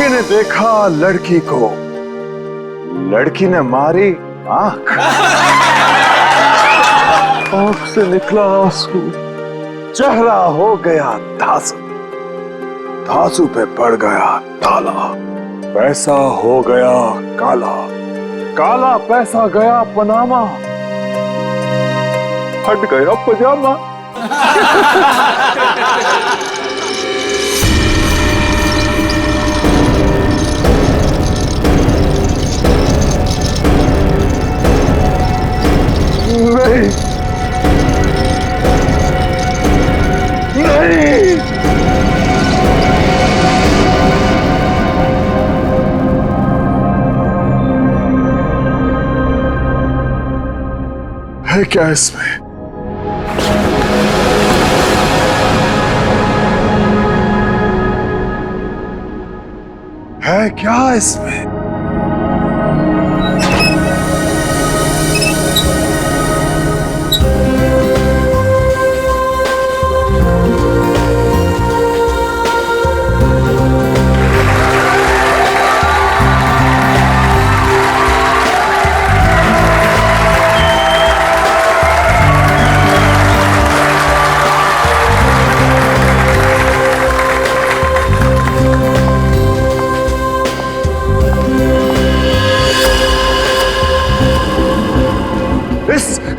लड़के ने देखा लड़की को, लड़की ने मारी आंख, आंख से निकला आंसू, चेहरा हो गया धांसू, धांसू पे पड़ गया ताला, पैसा हो गया काला, काला पैसा गया पनामा, फट गया पजामा। नहीं, नहीं, है क्या इसमें? है क्या इसमें?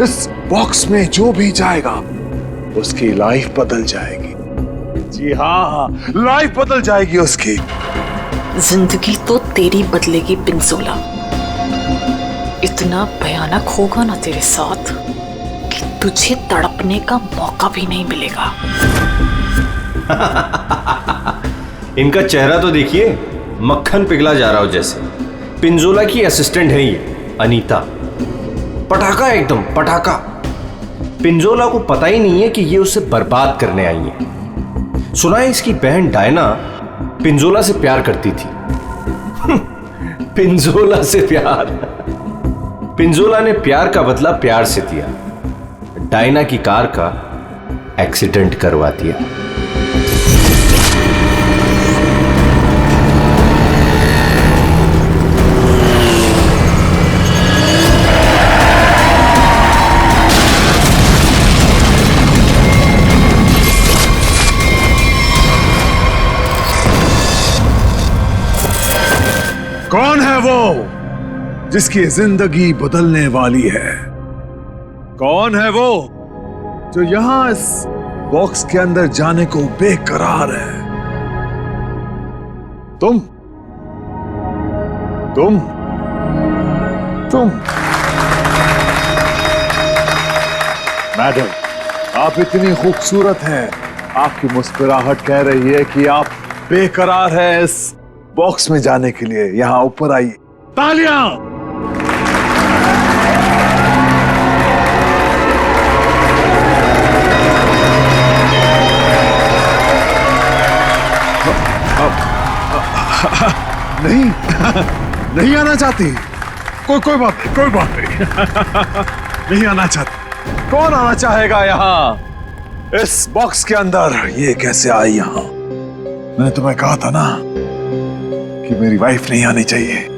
इस बॉक्स में जो भी जाएगा उसकी लाइफ बदल जाएगी। जी हाँ, लाइफ बदल जाएगी उसकी। जिंदगी तो तेरी बदलेगी पिंजोला। इतना भयानक होगा ना तेरे साथ कि तुझे तड़पने का मौका भी नहीं मिलेगा। इनका चेहरा तो देखिए, मक्खन पिघला जा रहा हो जैसे। पिंजोला की असिस्टेंट है ये अनीता, पटाखा एकदम पटाखा। पिंजोला को पता ही नहीं है कि ये उसे बर्बाद करने आई है। सुना है इसकी बहन डायना पिंजोला से प्यार करती थी। पिंजोला से प्यार। पिंजोला ने प्यार का बदला प्यार से दिया, डायना की कार का एक्सीडेंट करवा दिया। कौन है वो जिसकी जिंदगी बदलने वाली है? कौन है वो जो यहां इस बॉक्स के अंदर जाने को बेकरार है? तुम तुम तुम मैडम, आप इतनी खूबसूरत हैं, आपकी मुस्कुराहट कह रही है कि आप बेकरार हैं इस बॉक्स में जाने के लिए। यहां ऊपर आइए। तालियां! नहीं, नहीं आना चाहती। कोई बात नहीं। नहीं आना चाहती। कौन आना चाहेगा यहां इस बॉक्स के अंदर? ये कैसे आई यहां? मैंने तुम्हें कहा था ना कि मेरी वाइफ नहीं आनी चाहिए।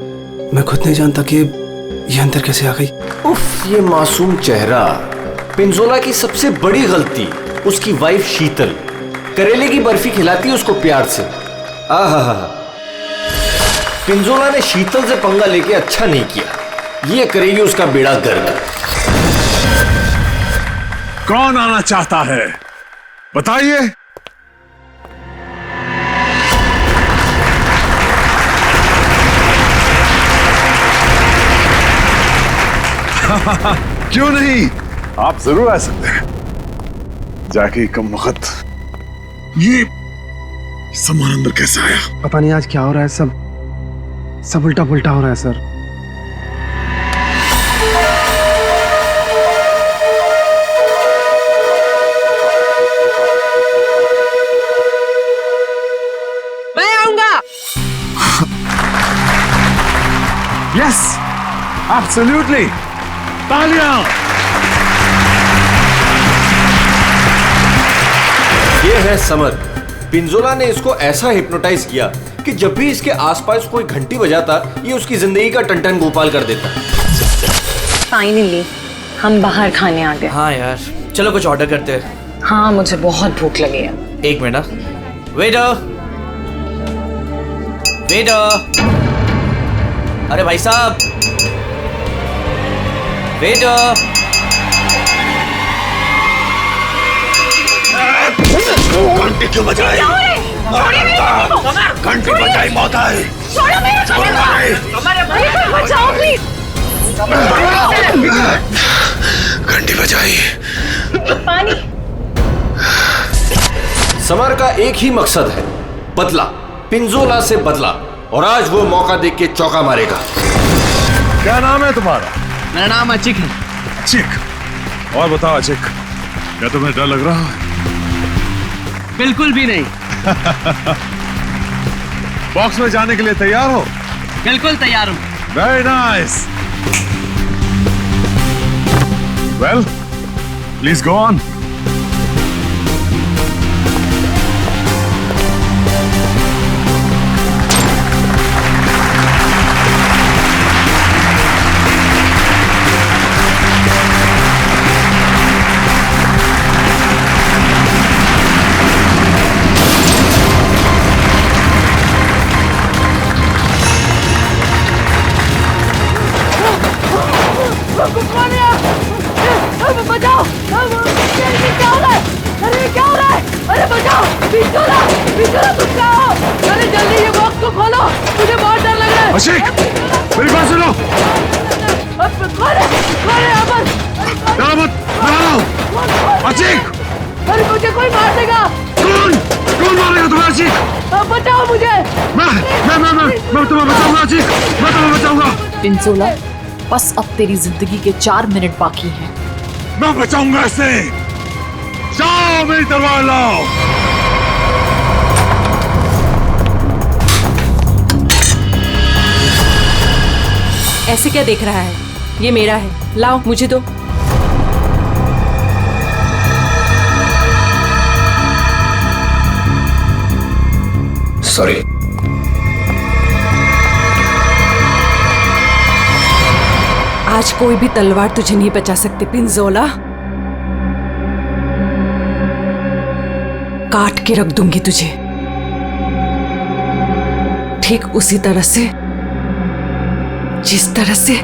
मैं खुद नहीं जानता कि ये अंदर कैसे आ गई। उफ, ये मासूम चेहरा। पिंजोला की सबसे बड़ी गलती उसकी वाइफ शीतल करेले की बर्फी खिलाती है उसको प्यार से। आहा, पिंजोला ने शीतल से पंगा लेके अच्छा नहीं किया। ये करेगी उसका बेड़ा गर्क। कौन आना चाहता है बताइए। क्यों नहीं, आप जरूर आ सकते हैं। जाके कम वक्त ये सामान अंदर कैसे आया? पता नहीं आज क्या हो रहा है। सब उल्टा पुल्टा हो रहा है सर। मैं आऊंगा। Yes, absolutely. तालियां! ये है समर। पिंजोला ने इसको ऐसा हिप्नोटाइज किया कि जब भी इसके आसपास कोई घंटी बजाता ये उसकी जिंदगी का टन गोपाल कर देता। फाइनली हम बाहर खाने आ गए। हाँ यार, चलो कुछ ऑर्डर करते हैं। हाँ, मुझे बहुत भूख लगी है। एक मिनट। वेटर, वेटर, अरे भाई साहब, वेटर। घंटी क्यों बजाई? घंटी बजाई मौत आए। घंटी बजाई। पानी। समर का एक ही मकसद है, बदला, पिंजोला से बदला, और आज वो मौका देख के चौका मारेगा। क्या नाम है तुम्हारा? मेरा नाम अचिक है। अचिक। और बताओ अचिक, क्या तुम्हें डर लग रहा है? बिल्कुल भी नहीं। बॉक्स में जाने के लिए तैयार हो? बिल्कुल तैयार हूँ। Very nice. Well, please go on. बचाओ! क्या हो रहा है? अरे क्या हो रहा है? अरे बचाओ! पिंजोला! पिंजोला तुम क्या हो? अरे जल्दी ये बॉक्स को खोलो! मुझे बहुत डर लग रहा है। अशिक, मेरी बात सुनो। खोले यहाँ पर! डरो मत, मैं आ रहा हूँ। अशिक! अरे मुझे कोई मार देगा! कौन मारेगा तुम्हें अशिक? बचाओ मुझे! मैं तुम्हें बचाऊंगा अशिक, मैं तुम्हें बचाऊंगा। पिंजोला, बस अब तेरी जिंदगी के 4 मिनट बाकी हैं। मैं बचाऊंगा इसे। जाओ मेरी तलवार लाओ। ऐसे क्या देख रहा है? ये मेरा है, लाओ मुझे दो। सॉरी। आज कोई भी तलवार तुझे नहीं बचा सकती पिंजोला। काट के रख दूंगी तुझे, ठीक उसी तरह से जिस तरह से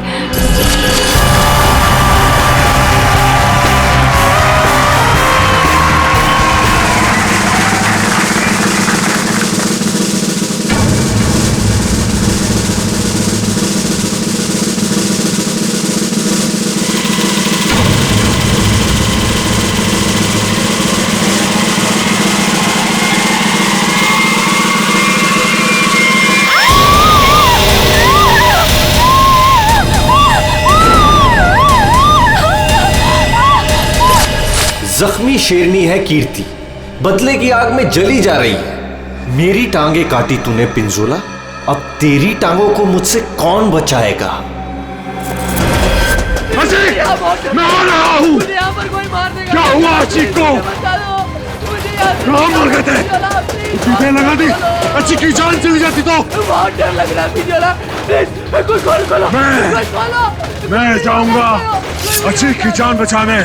जख्मी शेरनी है कीर्ति, बदले की आग में जली जा रही है। मेरी टांगे काटी तूने पिंजोला, अब तेरी टांगों को मुझसे कौन बचाएगा? मैं आ रहा हूँ। मुझे यहाँ पर कोई मार देगा। क्या हुआ अचिक को? बचा दो मुझे यहाँ से। कहाँ मर गए थे? तुझे लगा दी अचिक की जान चली जाती तो? बहुत डर लग रहा है पिंजोला। प्लीज कुछ खोलो। मैं जाऊंगा अचिक की जान बचाने।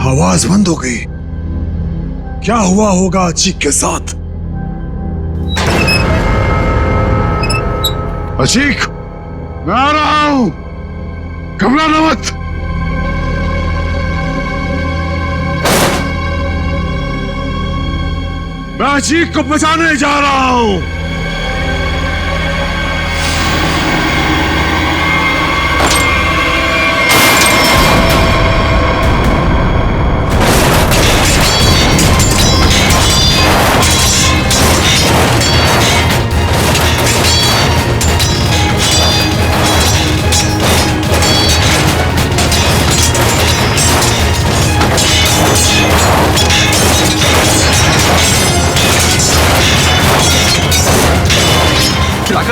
आवाज बंद हो गई। क्या हुआ होगा अचिक के साथ? अचिक, मैं आ रहा हूं, घबराना मत। मैं अचिक को बचाने जा रहा हूं।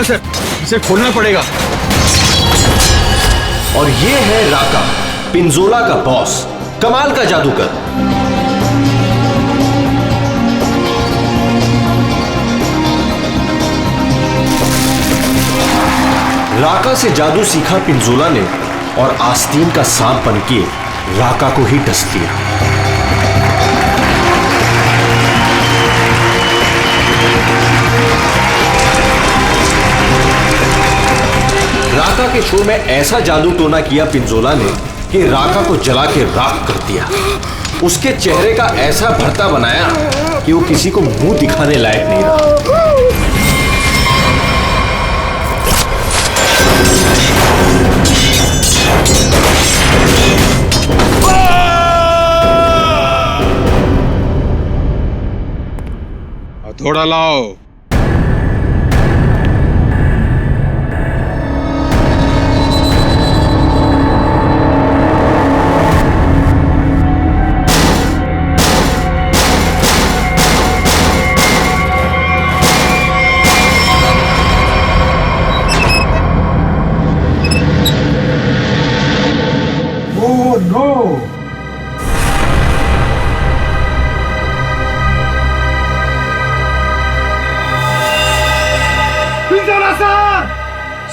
सर, इसे खोलना पड़ेगा। और ये है राका, पिंजोला का बॉस, कमाल का जादूगर। राका से जादू सीखा पिंजोला ने और आस्तीन का सांप बनके राका को ही डस लिया। राका के शो में ऐसा जादू टोना किया पिंजोला ने कि राका को जला के राख कर दिया। उसके चेहरे का ऐसा भरता बनाया कि वो किसी को मुंह दिखाने लायक नहीं रहा। हथौड़ा लाओ।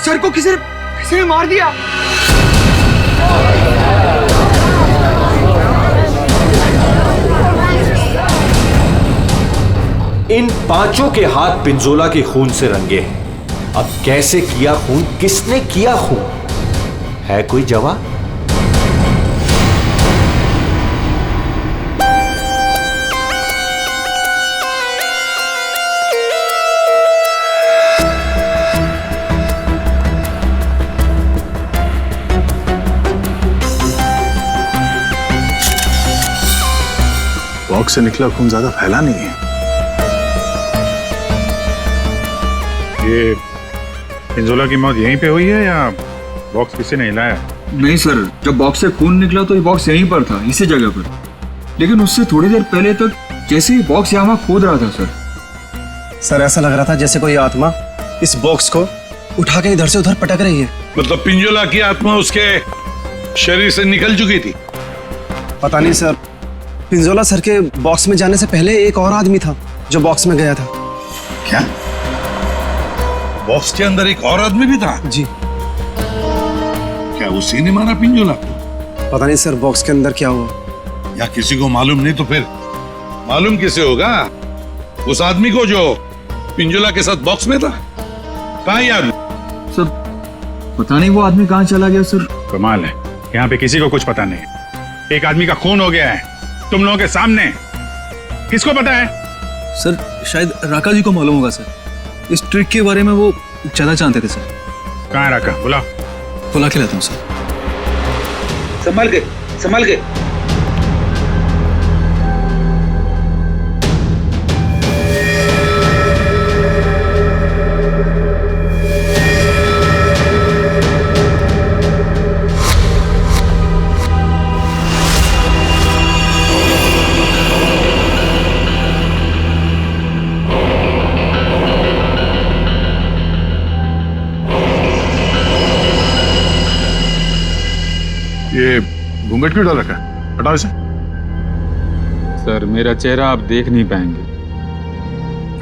सर को किसी ने मार दिया। इन पांचों के हाथ पिंजोला के खून से रंगे हैं। अब कैसे किया खून, किसने किया खून, है कोई जवाब? बॉक्स से निकला खून ज्यादा फैला नहीं है। ये पिंजोला की मौत यहीं पे हुई है या बॉक्स किसी ने हिलाया? नहीं सर, जब बॉक्स से खून निकला तो ये बॉक्स यहीं पर था, इसी जगह पर। लेकिन उससे थोड़ी देर पहले तक जैसे ही बॉक्स यहाँ खोद रहा था सर ऐसा लग रहा था जैसे कोई आत्मा इस बॉक्स को उठा के इधर से उधर पटक रही है। मतलब पिंजोला की आत्मा उसके शरीर से निकल चुकी थी? पता नहीं सर, पिंजोला सर के बॉक्स में जाने से पहले एक और आदमी था जो बॉक्स में गया था। क्या बॉक्स के अंदर एक और आदमी भी था? जी। क्या उसी ने मारा पिंजोला को? पता नहीं सर बॉक्स के अंदर क्या हुआ। या किसी को मालूम नहीं तो फिर मालूम किसे होगा? उस आदमी को जो पिंजोला के साथ बॉक्स में था। कहाँ ये आदमी? सर पता नहीं वो आदमी कहाँ चला गया सर। कमाल है, यहाँ पे किसी को कुछ पता नहीं है। एक आदमी का खून हो गया है तुम लोगों के सामने, किसको पता है? सर शायद राका जी को मालूम होगा सर, इस ट्रिक के बारे में वो ज्यादा जानते थे सर। कहाँ है राका? बुला के लाता हूँ सर। संभल के, संभल के। ये घूंघट क्यों डाल रखा है? हटाओ इसे। सर मेरा चेहरा आप देख नहीं पाएंगे।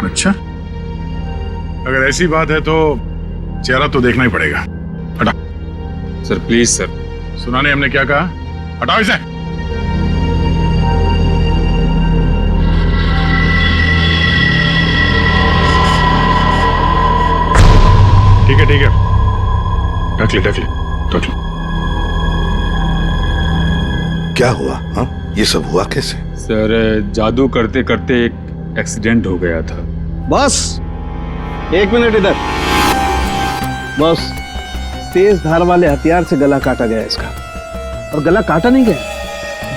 अच्छा, अगर ऐसी बात है तो चेहरा तो देखना ही पड़ेगा। हटा। Sir please sir. सुना नहीं हमने क्या कहा? हटाओ इसे। ठीक है ठीक है, ढक ले ढक ले ढक ले। क्या हुआ? हाँ, ये सब हुआ कैसे? सर जादू करते करते एक एक्सीडेंट हो गया था। बस 1 मिनट इधर। बस तेज धार वाले हथियार से गला काटा गया इसका, और गला काटा नहीं गया,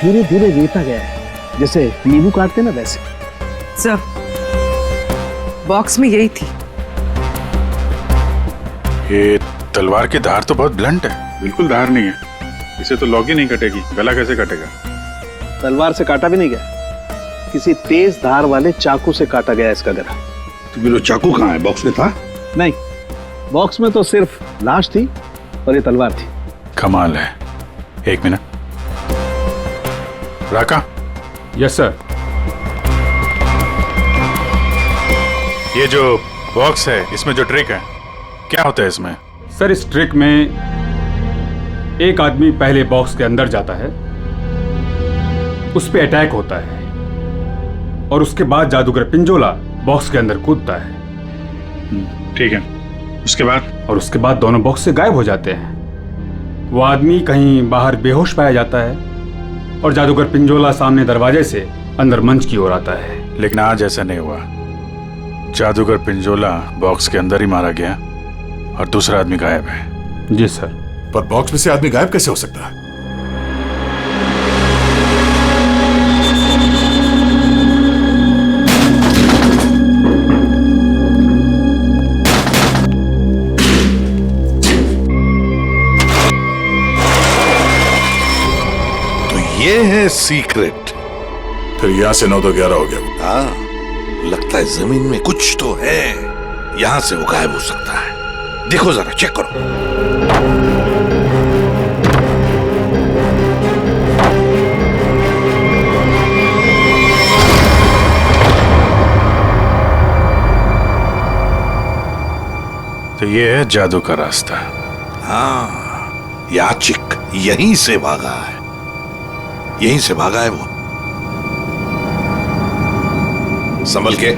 धीरे धीरे रेता गया है, जैसे नींबू काटते ना वैसे। सर बॉक्स में यही थी। ये तलवार की धार तो बहुत ब्लंट है। बिल्कुल धार नहीं है, इसे तो लॉग ही नहीं कटेगी, गला कैसे कटेगा? तलवार से काटा भी नहीं गया, किसी तेज धार वाले चाकू से काटा गया इसका गला। तो फिर वो चाकू कहाँ है? बॉक्स में था? नहीं, बॉक्स में तो सिर्फ लाश थी और ये तलवार थी। कमाल है। 1 मिनट। राका। Yes sir. ये जो बॉक्स है इसमें जो ट्रिक है क्या होता है इसमें? सर इस ट्रिक में एक आदमी पहले बॉक्स के अंदर जाता है, उस पे अटैक होता है और उसके बाद जादूगर पिंजोला बॉक्स के अंदर कूदता है। ठीक है, उसके बाद? और उसके बाद दोनों बॉक्स से गायब हो जाते हैं। वो आदमी कहीं बाहर बेहोश पाया जाता है और जादूगर पिंजोला सामने दरवाजे से अंदर मंच की ओर आता है। लेकिन आज ऐसा नहीं हुआ। जादूगर पिंजोला बॉक्स के अंदर ही मारा गया और दूसरा आदमी गायब है। जी सर। पर बॉक्स में से आदमी गायब कैसे हो सकता है? ये है सीक्रेट। फिर यहां से 9 तो 11 हो गया। हाँ, लगता है जमीन में कुछ तो है, यहां से वो गायब हो सकता है। देखो जरा, चेक करो। तो ये है जादू का रास्ता। हाँ, याचिक यहीं से भागा है, यहीं से भागा है वो। संभल के।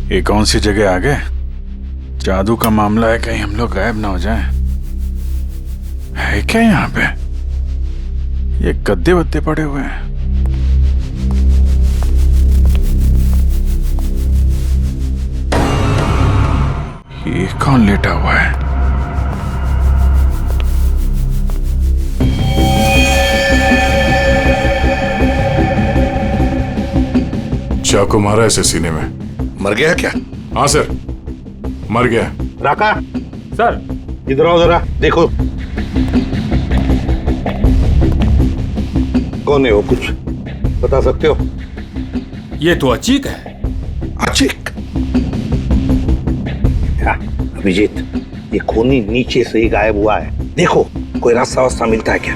ये कौन सी जगह आ गए? जादू का मामला है, कहीं हम लोग गायब ना हो जाएं। है क्या यहाँ पे? ये गद्दे वद्दे पड़े हुए हैं। ये कौन लेटा हुआ है? चाकू मारा ऐसे सीने में। मर गया क्या? हाँ सर, मर गया। राका, सर इधर आओ जरा, देखो कौन है वो, कुछ बता सकते हो? ये तो अचीक है। अचीक? अभिजीत, ये खूनी नीचे से ही गायब हुआ है। देखो कोई रास्ता वास्ता मिलता है क्या?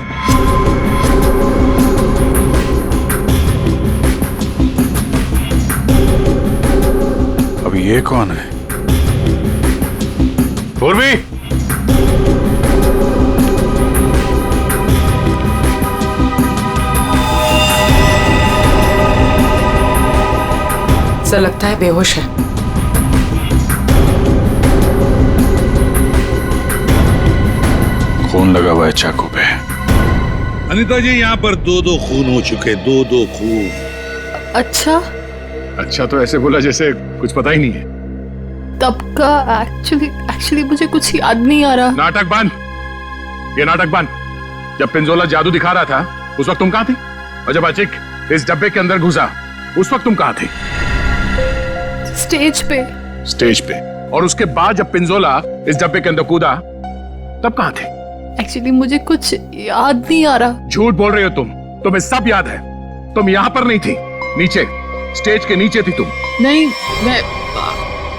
अभी ये कौन है? पूर्वी, सर लगता है बेहोश है। खून लगा हुआ है चाकू पे। अनीता जी, यहाँ पर 2-2 खून हो चुके, 2-2 खून। अच्छा, अच्छा तो ऐसे बोला जैसे कुछ पता ही नहीं है। तब का एक्चुअली मुझे कुछ याद नहीं आ रहा। नाटक बंद, ये नाटक बंद। जब पिंजोला जादू दिखा रहा था उस वक्त तुम कहाँ थी? और जब अचिक इस डब्बे के अंदर घुसा उस वक्त तुम कहाँ थी? स्टेज पे। स्टेज पे। और उसके बाद जब पिंजोला इस डब्बे के अंदर कूदा तब कहाँ थे? एक्चुअली मुझे कुछ याद नहीं आ रहा। झूठ बोल रहे हो तुम, तुम्हें सब याद है। तुम यहाँ पर नहीं थी, नीचे स्टेज के नीचे थी तुम। नहीं, मैं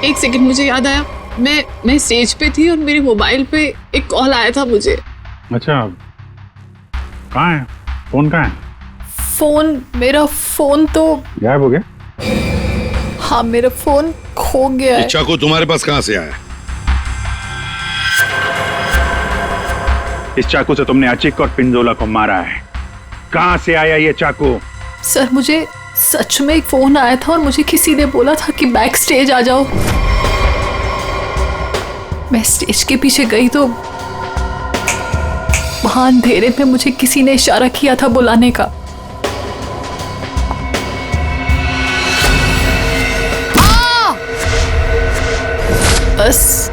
एक सेकंड, मुझे याद आया। मैं स्टेज पे थी और मेरे मोबाइल पे एक कॉल आया था मुझे। अच्छा, कहाँ है फोन? कहाँ है फोन? मेरा फोन तो गायब हो गया। हाँ, मेरा फोन खो गया है। चाकू तुम्हारे पास कहाँ से आया? इस चाकू से तुमने अचिक और पिंजोला को मारा है। कहाँ से आया ये चाकू? सर मुझे सच में एक फोन आया था और मुझे किसी ने बोला था कि बैक स्टेज आ जाओ। मैं स्टेज के पीछे गई तो वहां अंधेरे में मुझे किसी ने इशारा किया था बुलाने का। बस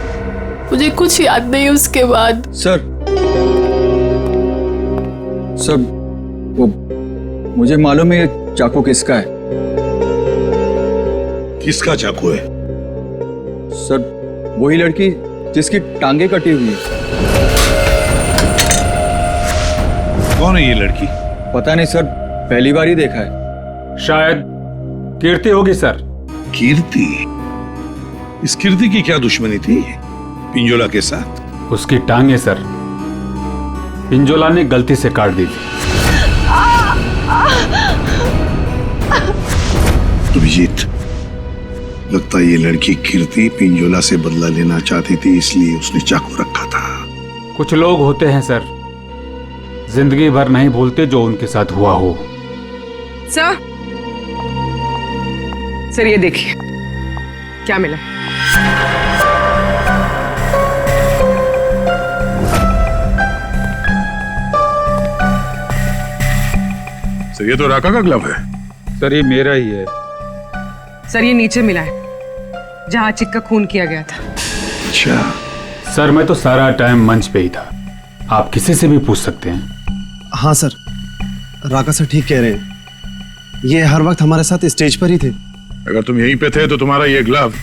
मुझे कुछ याद नहीं उसके बाद। सर वो मुझे मालूम है ये चाकू किसका है। किसका चाकू है? सर वही लड़की जिसकी टांगे कटी हुई है। कौन है ये लड़की? पता नहीं सर, पहली बार ही देखा है। शायद कीर्ति होगी सर। कीर्ति? इस कीर्ति की क्या दुश्मनी थी पिंजोला के साथ? उसकी टांगे सर पिंजोला ने गलती से काट दी थी। अभिजीत, लगता है ये लड़की कीर्ति पिंजोला से बदला लेना चाहती थी, इसलिए उसने चाकू रखा था। कुछ लोग होते हैं सर, जिंदगी भर नहीं भूलते जो उनके साथ हुआ हो। सर ये देखिए क्या मिला। सर ये तो राका का ग्लव है। सर ये मेरा ही है। सर ये नीचे मिला है जहां चिक का खून किया गया था। अच्छा सर मैं तो सारा टाइम मंच पे ही था, आप किसी से भी पूछ सकते हैं। हाँ सर, राका सर ठीक कह रहे हैं, ये हर वक्त हमारे साथ स्टेज पर ही थे। अगर तुम यहीं पे थे तो तुम्हारा ये ग्लव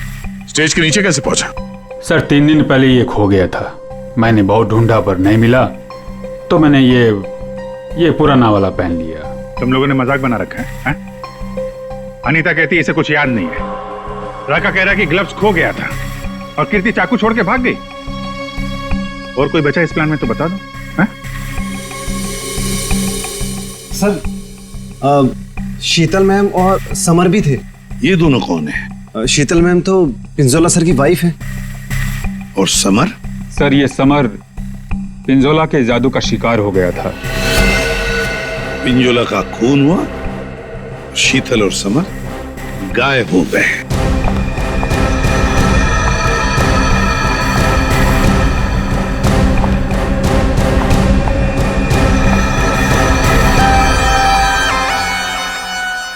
स्टेज के नीचे कैसे पहुंचा? सर 3 दिन पहले ये खो गया था, मैंने बहुत ढूंढा पर नहीं मिला, तो मैंने ये पुराना वाला पहन लिया। तुम लोगों ने मजाक बना रखा है? अनीता कहती है इसे कुछ याद नहीं है, राका कह रहा है कि ग्लव्स खो गया था और कीर्ति चाकू छोड़ के भाग गई। और कोई बचा इस प्लान में तो बता दो। है? सर शीतल मैम और समर भी थे। ये दोनों कौन है? शीतल मैम तो पिंजोला सर की वाइफ है। और समर? सर ये समर पिंजोला के जादू का शिकार हो गया था। पिंजोला का खून हुआ, शीतल और समर गायब हो गए।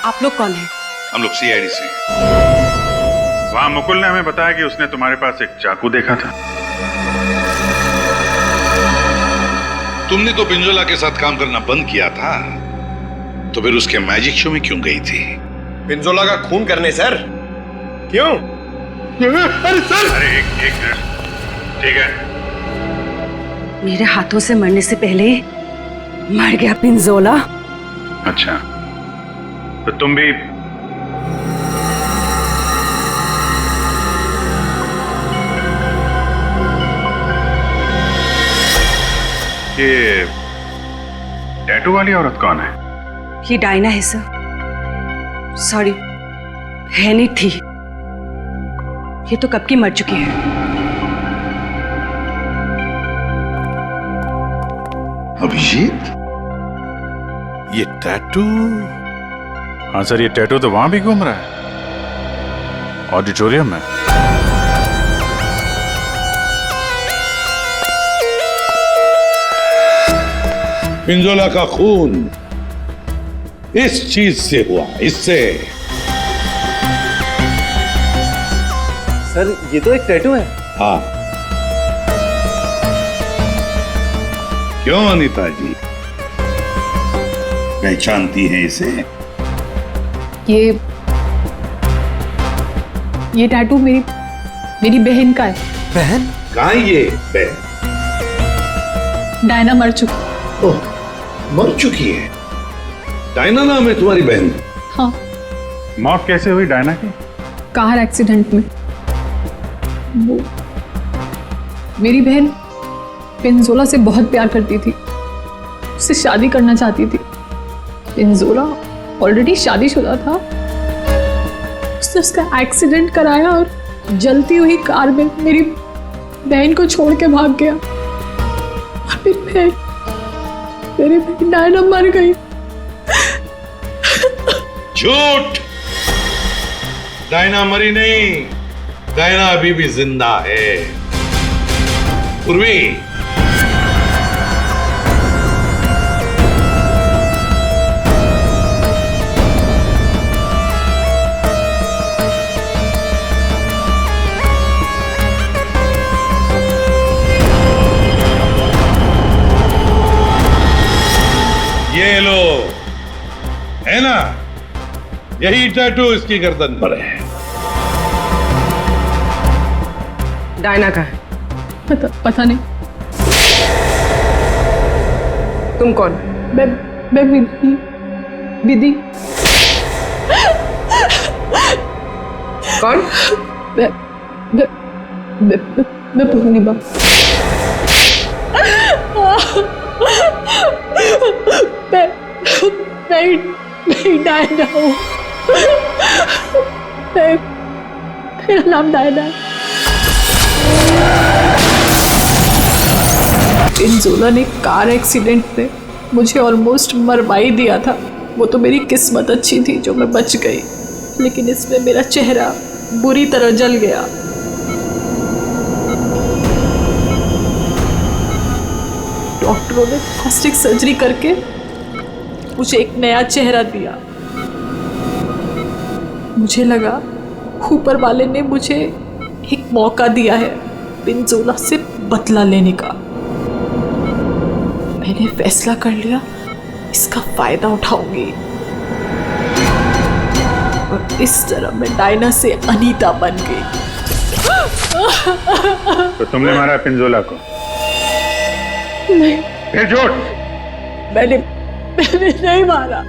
आप लोग कौन हैं? हम लोग सीआईडी से। वहां मुकुल ने हमें बताया कि उसने तुम्हारे पास एक चाकू देखा था। तुमने तो पिंजोला के साथ काम करना बंद किया था, तो फिर उसके मैजिक शो में क्यों गई थी? पिंजोला का खून करने सर। क्यों? अरे सर! अरे एक मिनट, ठीक है। मेरे हाथों से मरने से पहले मर गया पिंजोला। अच्छा, तो तुम भी ये टैटू वाली औरत कौन है? ये डायना है सर। सॉरी, है नहीं थी, ये तो कब की मर चुकी है। अभिजीत, ये टैटू? हाँ सर, ये टैटू तो वहां भी घूम रहा है, ऑडिटोरियम में। पिंजोला का खून इस चीज से हुआ, इससे। सर ये तो एक टैटू है। हाँ, क्यों अनीता जी, पहचानती हैं इसे? ये टैटू मेरी बहन का है। बहन? कहाँ है ये बहन? डायना मर चुकी। ओह, मर चुकी है? डायना नाम है तुम्हारी बहन? हाँ। मौत कैसे हुई डायना की? कार एक्सीडेंट में। वो मेरी बहन पिंजोला से बहुत प्यार करती थी, उससे शादी करना चाहती थी। पिंजोला ऑलरेडी शादीशुदा था, उसने उसका एक्सीडेंट कराया और जलती हुई कार में मेरी बहन को छोड़ के भाग गया। और फिर मेरी बहन डायना मर गई। झूठ! डायना मरी नहीं, डायना अभी भी जिंदा है। पूर्वी, ये लो, है ना, यही टैटू इसकी गर्दन पर है। डायना का है? पता नहीं। तुम कौन? मैं विधि। कौन? मैं पूर्णिमा। मैं डायना हूँ। मेरा नाम डायना है। पिंजोला ने कार एक्सीडेंट में मुझे ऑलमोस्ट मरवा ही दिया था। वो तो मेरी किस्मत अच्छी थी जो मैं बच गई, लेकिन इसमें मेरा चेहरा बुरी तरह जल गया। डॉक्टरों ने प्लास्टिक सर्जरी करके मुझे एक नया चेहरा दिया। मुझे लगा ऊपर वाले ने मुझे एक मौका दिया है पिंजोला से बदला लेने का। मैंने फैसला कर लिया, इसका फायदा उठाऊंगी और इस तरह मैं डायना से अनीता बन गई। तो तुमने मारा पिंजोला को? नहीं। फिर झूठ? मैंने नहीं मारा।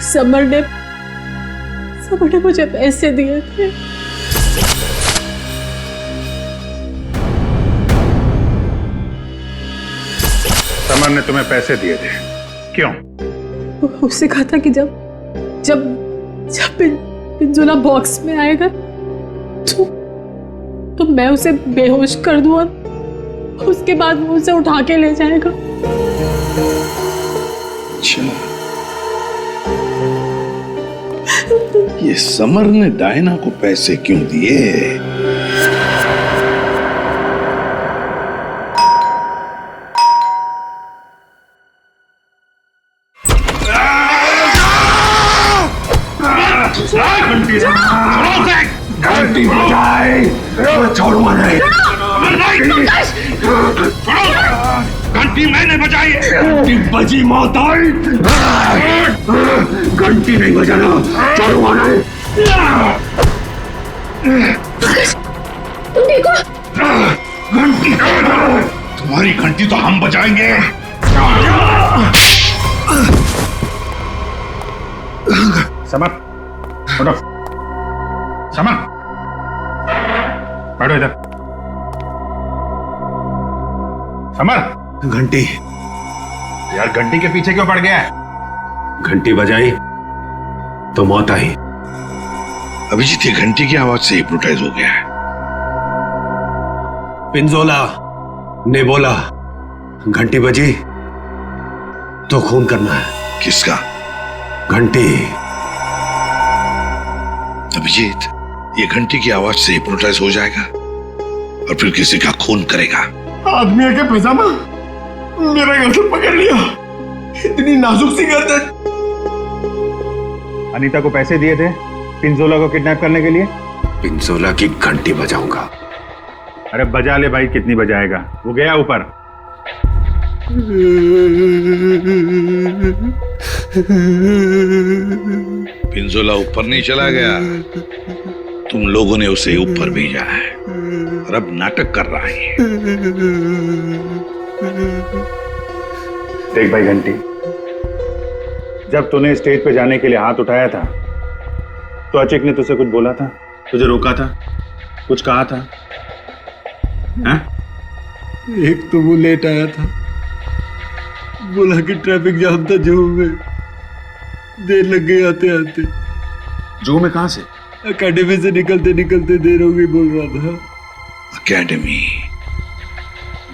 समर ने मुझे पैसे दिए थे। समर ने तुम्हें पैसे दिए थे, क्यों? उससे कहा था कि जब पिंजोला बॉक्स में आएगा तो मैं उसे बेहोश कर दूं और उसके बाद वो उसे उठा के ले जाएगा। अच्छा, ये समर ने डायना को पैसे क्यों दिए? घंटी बजाए, छोड़ूंगा नहीं। घंटी मैंने बजाई, घंटी बजी मौत आई। घंटी नहीं बजाना, छोड़ूंगा नहीं। तुम ठीक हो? घंटी तुम्हारी घंटी तो हम बजाएंगे। समर, उठो। समर, बैठो इधर। समर, घंटी यार घंटी के पीछे क्यों पड़ गया है? घंटी बजाई तो मौत आई। अभिजीत ये घंटी की आवाज से हिप्नोटाइज हो गया है। पिंजोला ने बोला घंटी बजी तो खून करना है। किसका? घंटी। अभिजीत ये घंटी की आवाज से हिप्नोटाइज हो जाएगा और फिर किसी का खून करेगा। आदमी के पैजामा मेरा गर्दन पकड़ लिया, इतनी नाजुक सी गर्दन। अनीता को पैसे दिए थे पिंजोला को किडनैप करने के लिए? पिंजोला की घंटी बजाऊंगा। अरे बजा ले भाई, कितनी बजाएगा? वो गया ऊपर। पिंजोला ऊपर नहीं चला गया, तुम लोगों ने उसे ऊपर भेजा है और अब नाटक कर रहा है। देख भाई घंटी, जब तूने स्टेज पे जाने के लिए हाथ उठाया था तो अचिक ने तुझसे कुछ बोला था? तुझे रोका था? कुछ कहा था? हाँ? एक तो वो लेट आया था, बोला कि ट्रैफिक जाम था जू में, देर लग गई आते आते। जू में कहां से? अकेडमी से निकलते निकलते देर हो गई बोल रहा था। अकेडमी?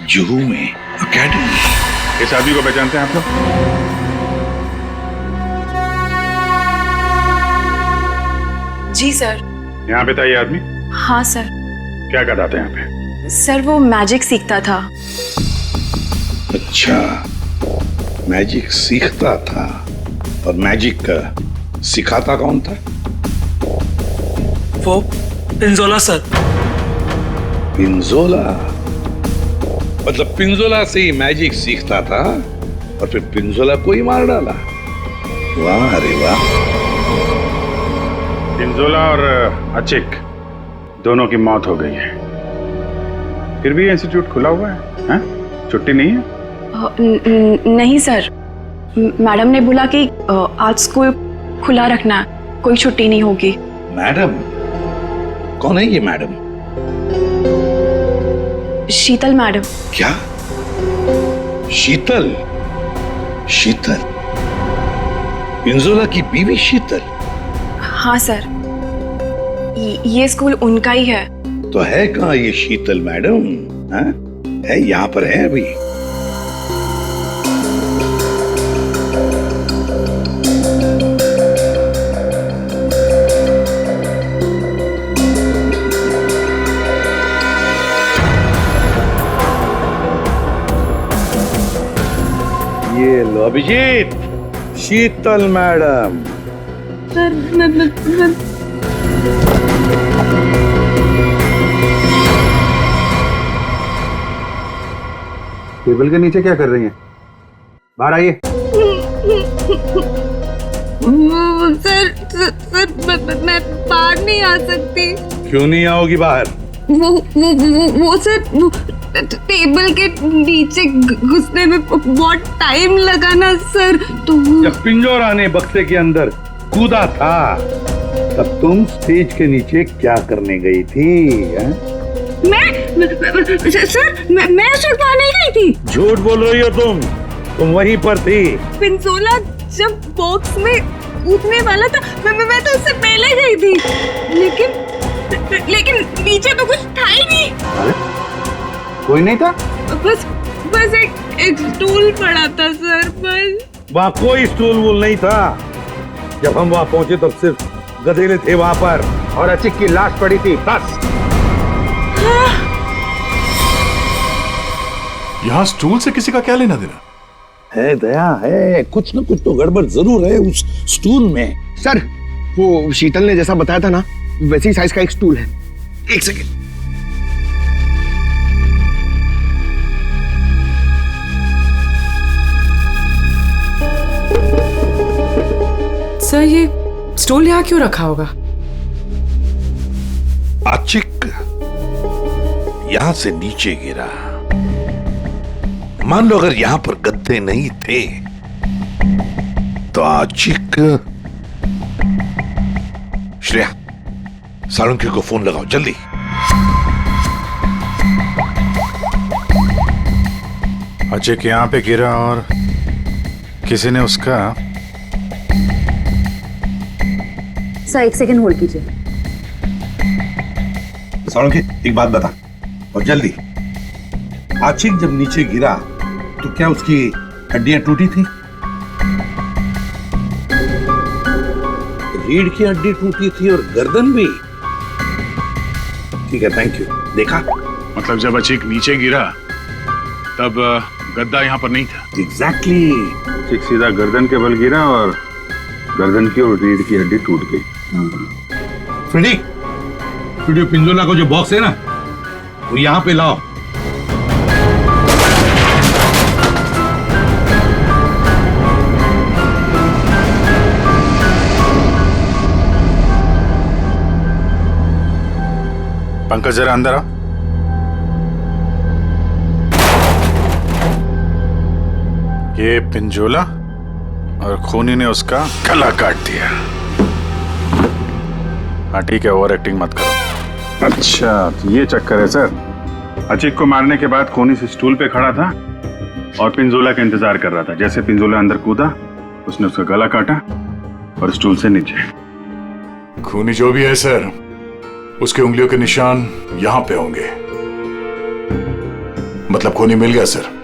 जुहू में अकेडमी? इस आदमी को पहचानते हैं आप लोग? जी सर। यहाँ पे था ये आदमी? हाँ सर। क्या करता था यहाँ पे? सर वो मैजिक सीखता था। अच्छा, मैजिक सीखता था। और मैजिक सिखाता कौन था? वो पिंजोला सर। पिंजोला? मतलब पिंजोला से ही मैजिक सीखता था और फिर पिंजोला को ही मार डाला? वाह रे वाह। पिंजोला और अचिक दोनों की मौत हो गई है, फिर भी इंस्टीट्यूट खुला हुआ है, हाँ? छुट्टी नहीं है? नहीं सर, मैडम ने बोला कि आज स्कूल खुला रखना है, कोई छुट्टी नहीं होगी। मैडम? कौन है ये मैडम? शीतल मैडम। क्या? शीतल? शीतल? पिंजोला की बीवी शीतल? हाँ सर, ये स्कूल उनका ही है। तो है कहाँ ये शीतल मैडम? हाँ? है यहाँ पर है अभी? ये लो अभिजीत, शीतल मैडम। सर टेबल के नीचे क्या कर रही हैं? बाहर आइए। सर मैं बाहर नहीं आ सकती। क्यों नहीं आओगी बाहर? वो सर टेबल के नीचे घुसने में बहुत टाइम लगा ना सर, तो जब पिंजोरा ने बक्से के अंदर कूदा था तब तुम स्टेज के नीचे क्या करने गई थी? सर मैं उस वक्त वहाँ नहीं गई थी। झूठ बोल रही हो तुम वहीं पर थी। पिंजोला जब बॉक्स में कूदने वाला था मैं तो उससे पहले गई थी, लेकिन नीचे तो कुछ था ही नहीं। कोई नहीं था? बस एक स्टूल पड़ा था सर, बस। वहाँ कोई स्टूल वूल नहीं था। जब हम वहाँ पहुंचे तब सिर्फ गधेले थे वहाँ पर और अचिक की लाश पड़ी थी, बस। यहाँ स्टूल से किसी का क्या लेना देना? है दया, है कुछ न कुछ तो गड़बड़ जरूर है उस स्टूल में। सर वो शीतल ने जैसा बताया था ना, वैसे ही साइज का एक स्टूल है। एक सेकेंड। सर ये स्टूल यहाँ क्यों रखा होगा? आचिक यहां से नीचे गिरा। मान लो अगर यहां पर गद्दे नहीं थे तो आचिक। श्रेया, सालुंकी को फोन लगाओ जल्दी। अचिक यहाँ पे गिरा और किसी ने उसका। सर एक सेकंड होल्ड कीजिए। सालुंकी एक बात बता और जल्दी। आचिक जब नीचे गिरा तो क्या उसकी हड्डियां टूटी थी? रीढ़ की हड्डी टूटी थी और गर्दन भी। ठीक है, थैंक यू। देखा? मतलब जब अचिक नीचे गिरा तब गद्दा यहाँ पर नहीं था। एग्जैक्टली। अचिक सीधा गर्दन के बल गिरा और गर्दन की और रीढ़ की हड्डी टूट गई। फ्रेडी, पिंजोला को जो बॉक्स है ना वो यहाँ पे लाओ। पंकज जरा अंदर आओ। ये पिंजोला और खूनी ने उसका गला काट दिया। हाँ ठीक है, ओवर एक्टिंग मत करो। अच्छा तो ये चक्कर है सर। अचिक को मारने के बाद खूनी से स्टूल पे खड़ा था और पिंजोला का इंतजार कर रहा था। जैसे पिंजोला अंदर कूदा उसने उसका गला काटा और स्टूल से नीचे। खूनी जो भी है सर, उसके उंगलियों के निशान यहां पे होंगे। मतलब खूनी मिल गया सर।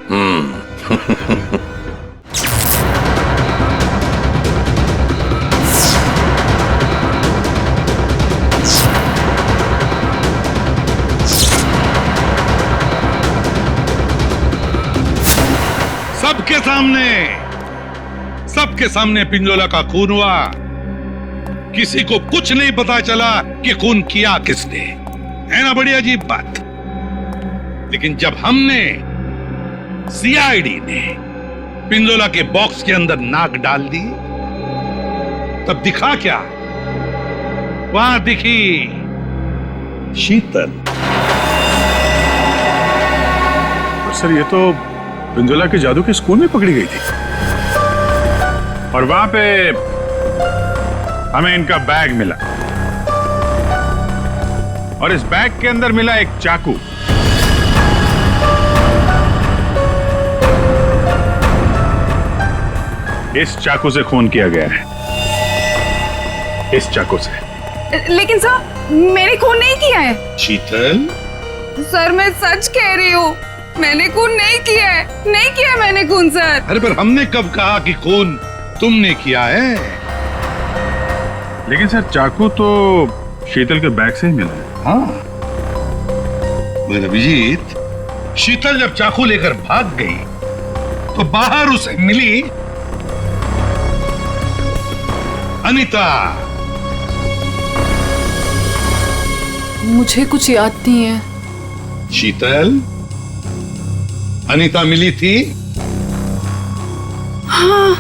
सबके सामने पिंजोला का खून हुआ। किसी को कुछ नहीं पता चला कि खून किया किसने। है ना बड़ी अजीब बात। लेकिन जब हमने सीआईडी ने पिंजोला के बॉक्स के अंदर नाक डाल दी तब दिखा क्या? वहां दिखी शीतल। सर ये तो पिंजोला के जादू के स्कूल में पकड़ी गई थी और वहां पे हमें इनका बैग मिला और इस बैग के अंदर मिला एक चाकू। इस चाकू से खून किया गया है, इस चाकू से। लेकिन सर मैंने खून नहीं किया है। शीतल, सर मैं सच कह रही हूँ, मैंने खून नहीं किया है, नहीं किया मैंने खून सर। अरे पर हमने कब कहा कि खून तुमने किया है? लेकिन सर चाकू तो शीतल के बैग से ही मिला है। हाँ पर अभिजीत, शीतल जब चाकू लेकर भाग गई तो बाहर उसे मिली अनीता। मुझे कुछ याद नहीं है। शीतल, अनीता मिली थी? हाँ।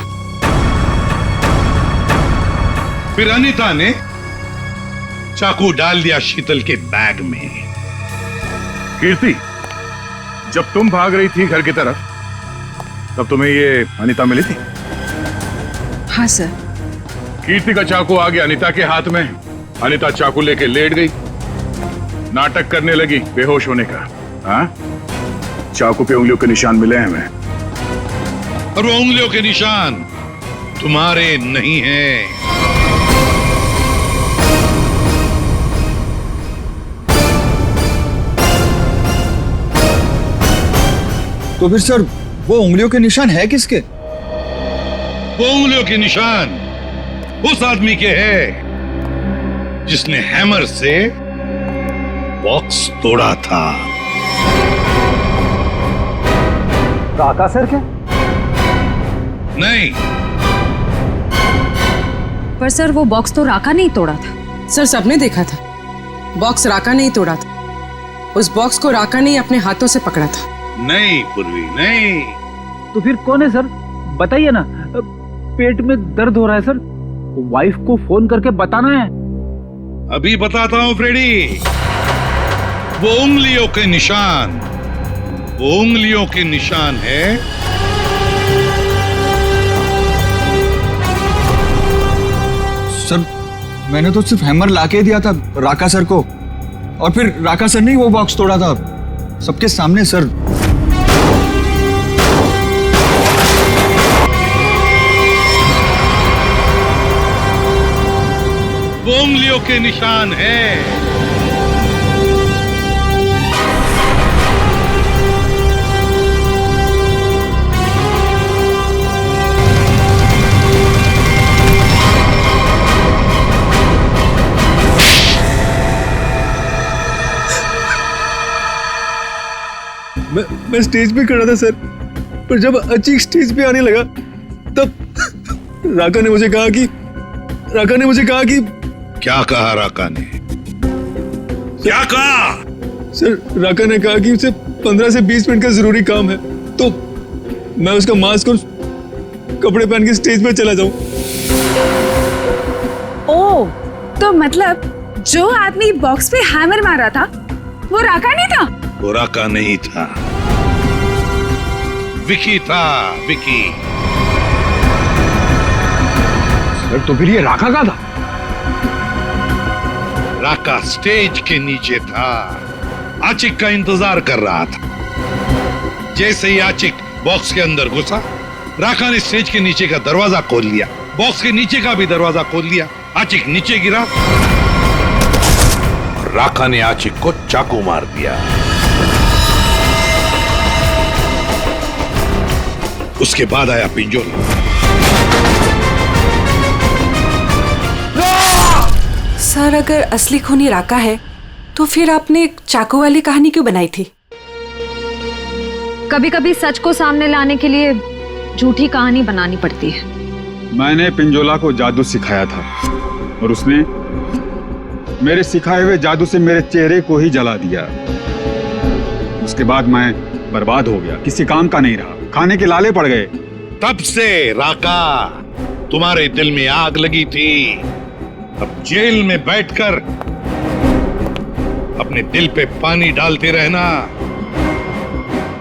फिर अनीता ने चाकू डाल दिया शीतल के बैग में। कीर्ति, जब तुम भाग रही थी घर की तरफ, तब तुम्हें ये अनीता मिली थी? हाँ सर। कीर्ति का चाकू आ गया अनीता के हाथ में। अनीता चाकू लेके लेट गई, नाटक करने लगी बेहोश होने का। हाँ, चाकू पे उंगलियों के निशान मिले हैं हमें। और वो उंगलियों के निशान तुम्हारे नहीं हैं। तो फिर सर वो उंगलियों के निशान है किसके? वो उंगलियों के निशान उस आदमी के हैं जिसने हैमर से बॉक्स तोड़ा था। राका सर क्या? नहीं। पर सर वो बॉक्स तो राका नहीं तोड़ा था। सर सबने देखा था, बॉक्स राका नहीं तोड़ा था, उस बॉक्स को राका ने अपने हाथों से पकड़ा था। नहीं पूर्वी, नहीं। तो फिर कौन है सर? बताइए ना, पेट में दर्द हो रहा है सर, वाइफ को फोन करके बताना है। अभी बताता हूं फ्रेडी। वो उंगलियों के निशान, वो उंगलियों के निशान है सर। मैंने तो सिर्फ हैमर लाके दिया था राका सर को, और फिर राका सर ने ही वो बॉक्स तोड़ा था सबके सामने सर। वो उंगलियों के निशान है। मैं स्टेज पे खड़ा था सर, पर जब अचीक स्टेज पे आने लगा तब राका ने मुझे कहा कि क्या कहा राका ने? क्या कहा? सर राका ने कहा कि उसे 15 से 20 मिनट का जरूरी काम है, तो मैं उसका मास्क और कपड़े पहन के स्टेज पे चला जाऊं। ओह, तो मतलब जो आदमी बॉक्स पे हैमर मारा था वो राका नहीं था? वो राका नहीं था, विकी था, विकी। सर तो फिर ये राका का था? राका स्टेज के नीचे था, आचिक का इंतजार कर रहा था। जैसे ही आचिक बॉक्स के अंदर घुसा, राका ने स्टेज के नीचे का दरवाजा खोल लिया, बॉक्स के नीचे का भी दरवाजा खोल लिया। आचिक नीचे गिरा और राका ने आचिक को चाकू मार दिया। उसके बाद आया पिंजोला। सर अगर असली खूनी राका है तो फिर आपने एक चाकू वाली कहानी क्यों बनाई थी? कभी कभी सच को सामने लाने के लिए झूठी कहानी बनानी पड़ती है। मैंने पिंजोला को जादू सिखाया था और उसने मेरे सिखाए हुए जादू से मेरे चेहरे को ही जला दिया। उसके बाद मैं बर्बाद हो गया, किसी काम का नहीं रहा, खाने के लाले पड़ गए। तब से राका तुम्हारे दिल में आग लगी थी। अब जेल में बैठकर अपने दिल पे पानी डालते रहना,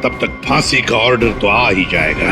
तब तक फांसी का ऑर्डर तो आ ही जाएगा।